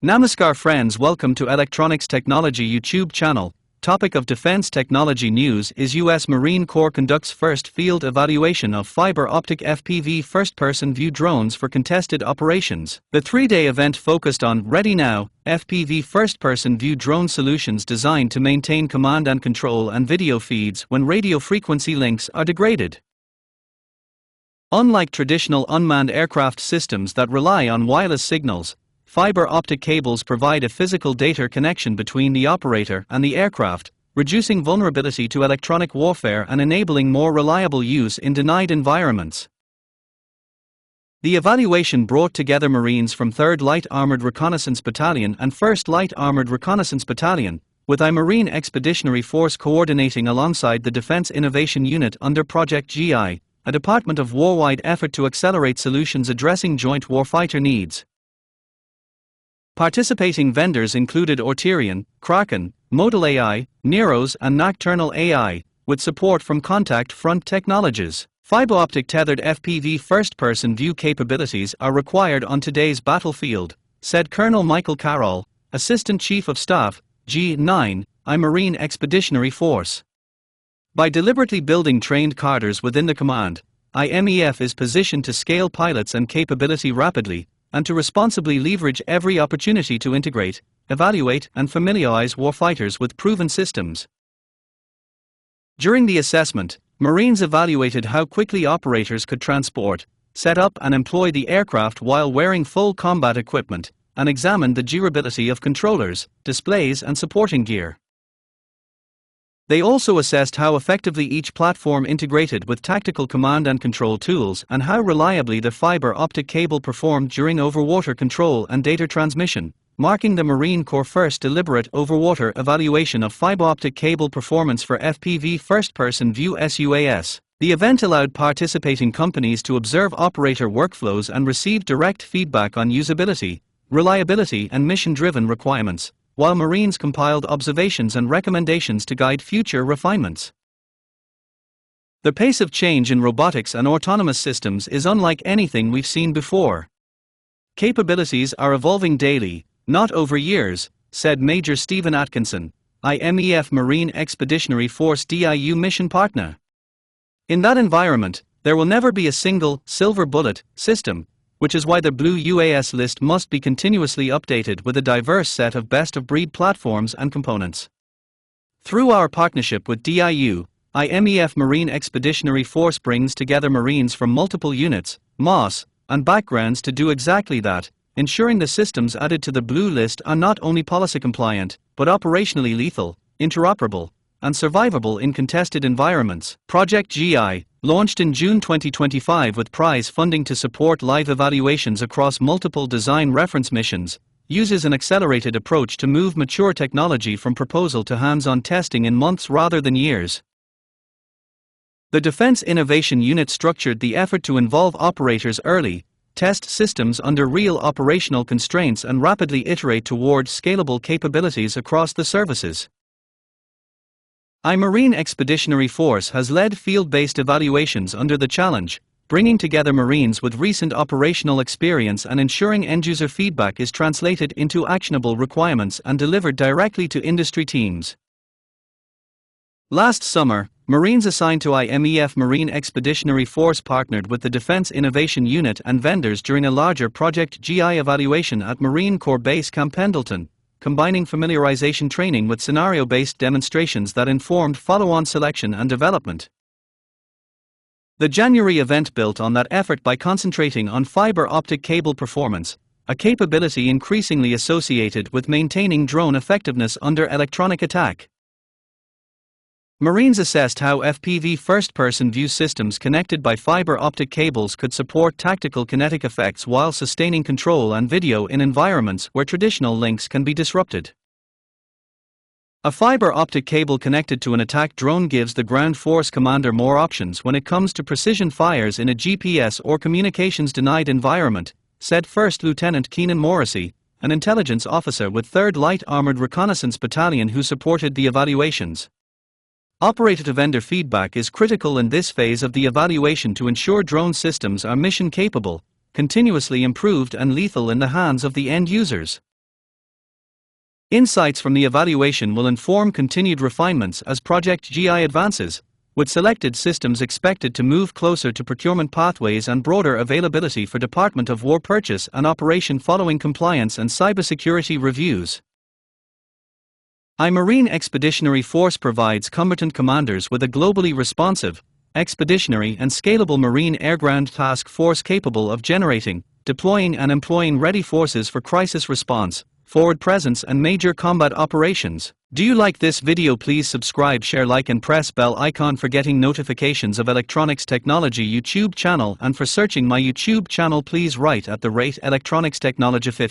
Namaskar friends, welcome to Electronics Technology YouTube channel. Topic of Defense Technology News is US Marine Corps conducts first field evaluation of fiber optic FPV first-person view drones for contested operations. The three-day event focused on Ready Now, FPV first-person view drone solutions designed to maintain command and control and video feeds when radio frequency links are degraded. Unlike traditional unmanned aircraft systems that rely on wireless signals, fiber optic cables provide a physical data connection between the operator and the aircraft, reducing vulnerability to electronic warfare and enabling more reliable use in denied environments. The evaluation brought together Marines from 3rd Light Armored Reconnaissance Battalion and 1st Light Armored Reconnaissance Battalion, with a Marine Expeditionary Force coordinating alongside the Defense Innovation Unit under Project GI, a Department of War-wide effort to accelerate solutions addressing joint warfighter needs. Participating vendors included Orterion, Kraken, Modal AI, Neros and Nocturnal AI, with support from Contact Front Technologies. Fiber optic tethered FPV first-person view capabilities are required on today's battlefield, said Colonel Michael Carroll, Assistant Chief of Staff, G9, I Marine Expeditionary Force. By deliberately building trained cadres within the command, IMEF is positioned to scale pilots and capability rapidly, and to responsibly leverage every opportunity to integrate, evaluate, and familiarize warfighters with proven systems. During the assessment, Marines evaluated how quickly operators could transport, set up, and employ the aircraft while wearing full combat equipment, and examined the durability of controllers, displays, and supporting gear. They also assessed how effectively each platform integrated with tactical command and control tools and how reliably the fiber optic cable performed during overwater control and data transmission, marking the Marine Corps' first deliberate overwater evaluation of fiber optic cable performance for FPV first-person view SUAS. The event allowed participating companies to observe operator workflows and receive direct feedback on usability, reliability, and mission-driven requirements, while Marines compiled observations and recommendations to guide future refinements. The pace of change in robotics and autonomous systems is unlike anything we've seen before. Capabilities are evolving daily, not over years, said Major Stephen Atkinson, IMEF Marine Expeditionary Force DIU mission partner. In that environment, there will never be a single, silver bullet system, which is why the Blue UAS list must be continuously updated with a diverse set of best-of-breed platforms and components. Through our partnership with DIU, IMEF Marine Expeditionary Force brings together Marines from multiple units, MOS, and backgrounds to do exactly that, ensuring the systems added to the Blue list are not only policy-compliant, but operationally lethal, interoperable, and survivable in contested environments. Project GI, launched in June 2025 with prize funding to support live evaluations across multiple design reference missions, uses an accelerated approach to move mature technology from proposal to hands-on testing in months rather than years. The Defense Innovation Unit structured the effort to involve operators early, test systems under real operational constraints, and rapidly iterate toward scalable capabilities across the services. I Marine Expeditionary Force has led field-based evaluations under the challenge, bringing together Marines with recent operational experience and ensuring end-user feedback is translated into actionable requirements and delivered directly to industry teams. Last summer, Marines assigned to IMEF Marine Expeditionary Force partnered with the Defense Innovation Unit and vendors during a larger Project GI evaluation at Marine Corps Base Camp Pendleton, combining familiarization training with scenario-based demonstrations that informed follow-on selection and development. The January event built on that effort by concentrating on fiber optic cable performance, a capability increasingly associated with maintaining drone effectiveness under electronic attack. Marines assessed how FPV first-person view systems connected by fiber optic cables could support tactical kinetic effects while sustaining control and video in environments where traditional links can be disrupted. A fiber optic cable connected to an attack drone gives the ground force commander more options when it comes to precision fires in a GPS or communications-denied environment, said First Lieutenant Keenan Morrissey, an intelligence officer with 3rd Light Armored Reconnaissance Battalion who supported the evaluations. Operator-to-vendor feedback is critical in this phase of the evaluation to ensure drone systems are mission-capable, continuously improved and lethal in the hands of the end users. Insights from the evaluation will inform continued refinements as Project GI advances, with selected systems expected to move closer to procurement pathways and broader availability for Department of War purchase and operation following compliance and cybersecurity reviews. Marine Expeditionary Force provides combatant commanders with a globally responsive, expeditionary and scalable marine air-ground task force capable of generating, deploying and employing ready forces for crisis response, forward presence and major combat operations. Do you like this video? Please subscribe, share, like and press bell icon for getting notifications of Electronics Technology YouTube channel, and for searching my YouTube channel please write @Electronics Technology 50.